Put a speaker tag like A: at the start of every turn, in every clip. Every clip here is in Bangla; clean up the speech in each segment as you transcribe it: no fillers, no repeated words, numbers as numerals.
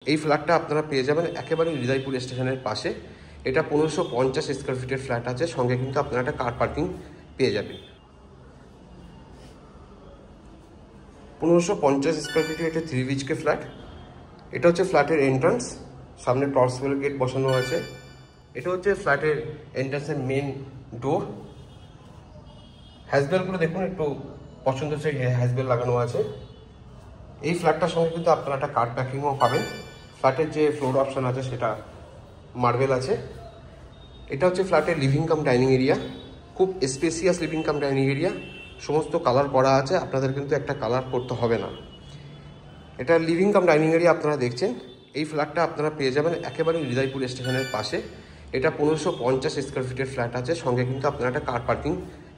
A: এই ফ্ল্যাটটা আপনারা পেয়ে যাবেন একেবারে হৃদয়পুর স্টেশনের পাশে। এটা 1550 স্কোয়ার ফিটের ফ্ল্যাট আছে, সঙ্গে কিন্তু আপনারা একটা কার পার্কিং পেয়ে যাবেন। 1550 স্কোয়ার ফিটের এটা 3 BHK ফ্ল্যাট। এটা হচ্ছে ফ্ল্যাটের এন্ট্রান্স, সামনে টর্চওয়েল গেট বসানো আছে। এটা হচ্ছে ফ্ল্যাটের এন্ট্রান্সের মেন ডোর। হ্যাজবেলগুলো দেখুন, একটু পছন্দসই হ্যাজবেল লাগানো আছে। এই ফ্ল্যাটটার সঙ্গে কিন্তু আপনারা একটা কার প্যাকিংও পাবেন। ফ্ল্যাটের যে ফ্লোর অপশন আছে সেটা মার্বেল আছে। এটা হচ্ছে ফ্ল্যাটের লিভিং কাম ডাইনিং এরিয়া, খুব spacious living cum dining area. সমস্ত কালার করা আছে, আপনাদের কিন্তু একটা কালার করতে হবে না। এটা লিভিং কাম ডাইনিং এরিয়া আপনারা দেখছেন। এই ফ্ল্যাটটা আপনারা পেয়ে যাবেন একেবারে হৃদয়পুর স্টেশনের পাশে। এটা 1550 স্কোয়ার ফিটের ফ্ল্যাট আছে, সঙ্গে কিন্তু আপনারা একটা কার পার্কিং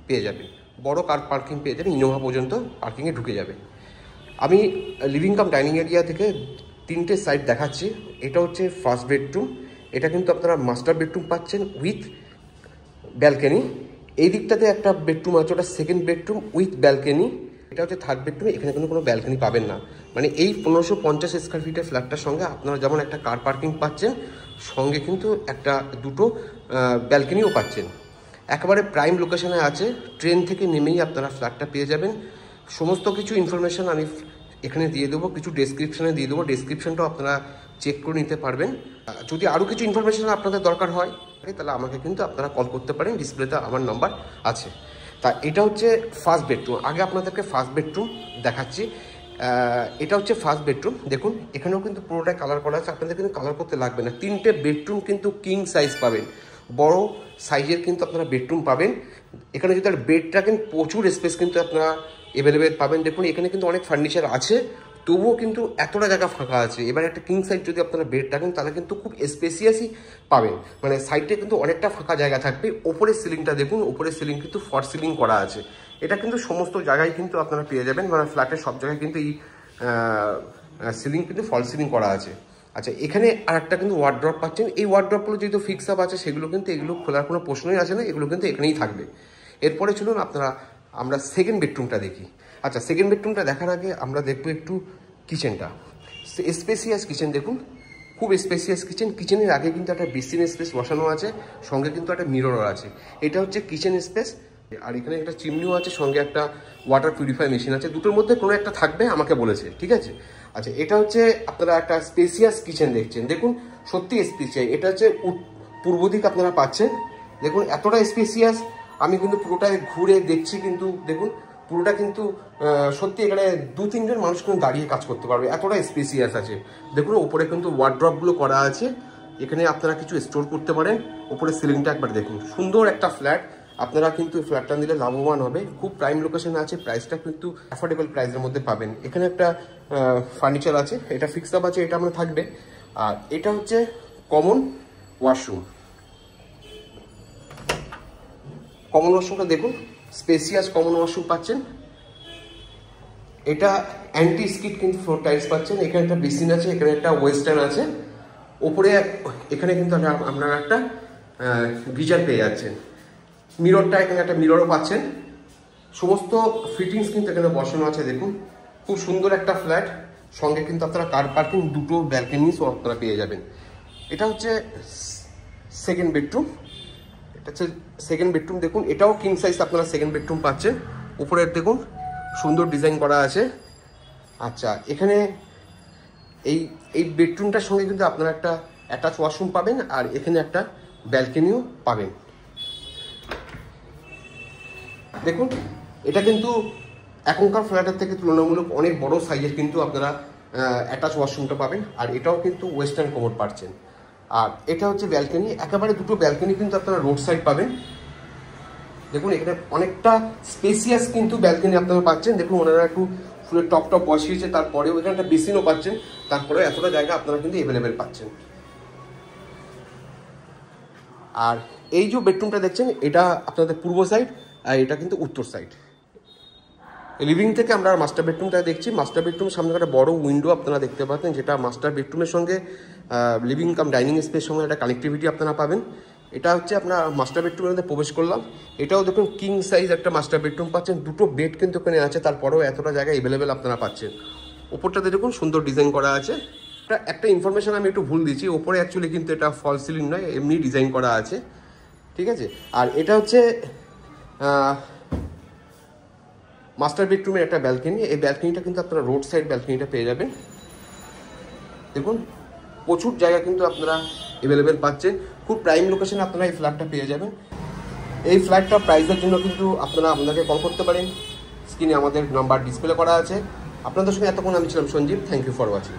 A: পেয়ে যাবেন। বড় কার পার্কিং পেয়ে যাবেন, ইনোভা পর্যন্ত পার্কিংয়ে ঢুকে যাবে। আমি লিভিং কাম ডাইনিং এরিয়া থেকে 3টে সাইড দেখাচ্ছি। এটা হচ্ছে ফার্স্ট বেডরুম। এটা কিন্তু আপনারা মাস্টার বেডরুম পাচ্ছেন উইথ ব্যালকনি। এই দিকটাতে একটা বেডরুম আছে, ওটা সেকেন্ড বেডরুম উইথ ব্যালকনি। এটা হচ্ছে থার্ড বেডরুম, এখানে কিন্তু কোনো ব্যালকনি পাবেন না। মানে এই 1550 স্কোয়ার ফিটের ফ্ল্যাটটার সঙ্গে আপনারা যেমন একটা কার পার্কিং পাচ্ছেন, সঙ্গে কিন্তু দুটো ব্যালকনিও পাচ্ছেন। একেবারে প্রাইম লোকেশনে আছে, ট্রেন থেকে নেমেই আপনারা ফ্ল্যাটটা পেয়ে যাবেন। সমস্ত কিছু ইনফরমেশান আমি এখানে দিয়ে দেবো, কিছু ডেসক্রিপশানে দিয়ে দেবো। ডেসক্রিপশানটাও আপনারা চেক করে নিতে পারবেন। যদি আরও কিছু ইনফরমেশান আপনাদের দরকার হয় তাহলে আমাকে কিন্তু আপনারা কল করতে পারেন, ডিসপ্লেতে আমার নাম্বার আছে। তা এটা হচ্ছে ফার্স্ট বেডরুম। আগে আপনাদেরকে ফার্স্ট বেডরুম দেখাচ্ছি। এটা হচ্ছে ফার্স্ট বেডরুম। দেখুন এখানেও কিন্তু পুরোটাই কালার করা আছে, আপনাদের কিন্তু কালার করতে লাগবে না। 3টে বেডরুম কিন্তু কিং সাইজ পাবেন, বড় সাইজের কিন্তু আপনারা বেডরুম পাবেন। এখানে যদি বেড রাখেন প্রচুর স্পেস কিন্তু আপনারা অ্যাভেলেবেল পাবেন। দেখুন এখানে কিন্তু অনেক ফার্নিচার আছে, তবুও কিন্তু এতটা জায়গা ফাঁকা আছে। এবার একটা কিং সাইজ যদি আপনারা বেড রাখেন তাহলে কিন্তু খুব স্পেসিয়াসই পাবেন, মানে সাইডে কিন্তু অনেকটা ফাঁকা জায়গা থাকবে। ওপরের সিলিংটা দেখুন, ওপরের সিলিং কিন্তু ফর সিলিং করা আছে। এটা কিন্তু সমস্ত জায়গায় কিন্তু আপনারা পেয়ে যাবেন, মানে ফ্ল্যাটের সব জায়গায় কিন্তু এই সিলিং কিন্তু ফল সিলিং করা আছে। আচ্ছা, এখানে আর একটা কিন্তু ওয়ার্ড্রপ পাচ্ছেন। এই ওয়ার্ড্রপগুলো যেহেতু ফিক্স আপ আছে, সেগুলো কিন্তু এগুলো খোলার কোনো প্রশ্নই আছে না, এগুলো কিন্তু এখানেই থাকবে। এরপরে চলুন আমরা সেকেন্ড বেডরুমটা দেখি। আচ্ছা, সেকেন্ড বেডরুমটা দেখার আগে আমরা দেখবো একটু কিচেনটা। স্পেসিয়াস কিচেন দেখুন, খুব স্পেসিয়াস কিচেন। কিচেনের আগে কিন্তু একটা বেসিন স্পেস বসানো আছে, সঙ্গে কিন্তু একটা মিররও আছে। এটা হচ্ছে কিচেন স্পেস। আর এখানে একটা চিমনিও আছে, সঙ্গে একটা ওয়াটার পিউরিফাই মেশিন আছে। দুটোর মধ্যে কোনো একটা থাকবে আমাকে বলেছে, ঠিক আছে। আচ্ছা, এটা হচ্ছে আপনারা একটা স্পেসিয়াস কিচেন দেখছেন। দেখুন সত্যি স্পেসিয়াস। এটা হচ্ছে পূর্ব দিক আপনারা পাচ্ছেন। দেখুন এতটা স্পেসিয়াস, আমি কিন্তু পুরোটাই ঘুরে দেখছি, কিন্তু দেখুন পুরোটা কিন্তু সত্যি এখানে 2-3 জন মানুষ কিন্তু দাঁড়িয়ে কাজ করতে পারবে, এতটা স্পেসিয়াস আছে। দেখুন উপরে কিন্তু ওয়ার্ড্রপগুলো করা আছে, এখানে আপনারা কিছু স্টোর করতে পারেন। উপরে সিলিংটা একবার দেখুন, সুন্দর একটা ফ্ল্যাট। আপনারা কিন্তু ফ্ল্যাটটা নিলে লাভবান হবে। খুব প্রাইম লোকেশনে আছে, প্রাইসটা কিন্তু অ্যাফোর্ডেবল প্রাইসের মধ্যে পাবেন। এখানে একটা ফার্নিচার আছে, এটা ফিক্সড আপ আছে, এটা আমরা থাকবে। আর এটা হচ্ছে কমন ওয়াশরুম। কমন ওয়াশরুমটা দেখুন, স্পেসিয়াস কমন ওয়াশরুম পাচ্ছেন। এটা অ্যান্টি স্কিড কিন্তু ফ্লোর টাইলস পাচ্ছেন। এখানে একটা বেসিন আছে, এখানে একটা ওয়েস্টার্ন আছে। ওপরে এখানে কিন্তু আপনারা একটা গিজার পেয়ে যাচ্ছেন। মিররটা, এখানে একটা মিররও পাচ্ছেন। সমস্ত ফিটিংস কিন্তু এখানে বসানো আছে। দেখুন খুব সুন্দর একটা ফ্ল্যাট, সঙ্গে কিন্তু আপনারা কার পার্কিং, দুটো ব্যালকনিসও আপনারা পেয়ে যাবেন। এটা হচ্ছে সেকেন্ড বেডরুম। এটা হচ্ছে সেকেন্ড বেডরুম। দেখুন এটাও কিং সাইজ আপনারা সেকেন্ড বেডরুম পাচ্ছেন। উপরে দেখুন সুন্দর ডিজাইন করা আছে। আচ্ছা, এখানে এই বেডরুমটার সঙ্গে কিন্তু আপনারা একটা অ্যাটাচ ওয়াশরুম পাবেন, আর এখানে একটা ব্যালকনিও পাবেন। দেখুন এটা কিন্তু এখনকার ফ্ল্যাটের থেকে তুলনামূলক অনেক বড় সাইজের কিন্তু আপনারা অ্যাটাচ ওয়াশরুমটা পাবেন। আর এটাও কিন্তু ওয়েস্টার্ন কোমোড পাচ্ছেন। আর এটা হচ্ছে ব্যালকনি, একেবারে দুটো ব্যালকনি কিন্তু আপনারা রোড সাইড পাবেন। দেখুন এখানে অনেকটা স্পেসিয়াস কিন্তু ব্যালকনি আপনারা পাচ্ছেন। দেখুন ওনারা একটু ফুলের টপ বসিয়েছে, তারপরেও এখানে একটা বেসিনও পাচ্ছেন, তারপরেও এতটা জায়গা আপনারা কিন্তু অ্যাভেলেবেল পাচ্ছেন। আর এই যে বেডরুমটা দেখছেন, এটা আপনাদের পূর্ব সাইড, আর এটা কিন্তু উত্তর সাইড। লিভিং থেকে আমরা মাস্টার বেডরুমটা দেখছি। মাস্টার বেডরুমের সামনে একটা বড় উইন্ডো আপনারা দেখতে পাচ্ছেন, যেটা মাস্টার বেডরুমের সঙ্গে লিভিং কাম ডাইনিং স্পেস সঙ্গে একটা কানেক্টিভিটি আপনারা পাবেন। এটা হচ্ছে আপনার মাস্টার বেডরুমের মধ্যে প্রবেশ করলাম। এটাও দেখুন কিং সাইজ একটা মাস্টার বেডরুম পাচ্ছেন। দুটো বেড কিন্তু ওখানে আছে, তারপরেও এতটা জায়গা অ্যাভেলেবেল আপনারা পাচ্ছেন। ওপরটাতে দেখুন সুন্দর ডিজাইন করা আছে। একটা ইনফরমেশন আমি একটু ভুল দিয়েছি, ওপরে অ্যাকচুয়ালি কিন্তু এটা ফল সিলিং নয়, এমনি ডিজাইন করা আছে, ঠিক আছে। আর এটা হচ্ছে মাস্টার বেডরুমের একটা ব্যালকনি। এই ব্যালকনিটা কিন্তু আপনারা রোড সাইড ব্যালকনিটা পেয়ে যাবেন। দেখুন প্রচুর জায়গা কিন্তু আপনারা অ্যাভেলেবেল পাচ্ছেন, খুব প্রাইম লোকেশনে আপনারা এই ফ্ল্যাটটা পেয়ে যাবেন। এই ফ্ল্যাটটা প্রাইসের জন্য কিন্তু আপনারা আপনাকে কল করতে পারেন, স্ক্রিনে আমাদের নাম্বার ডিসপ্লে করা আছে। আপনাদের সঙ্গে এতক্ষণ আমি ছিলাম Sanjeev, thank you for watching.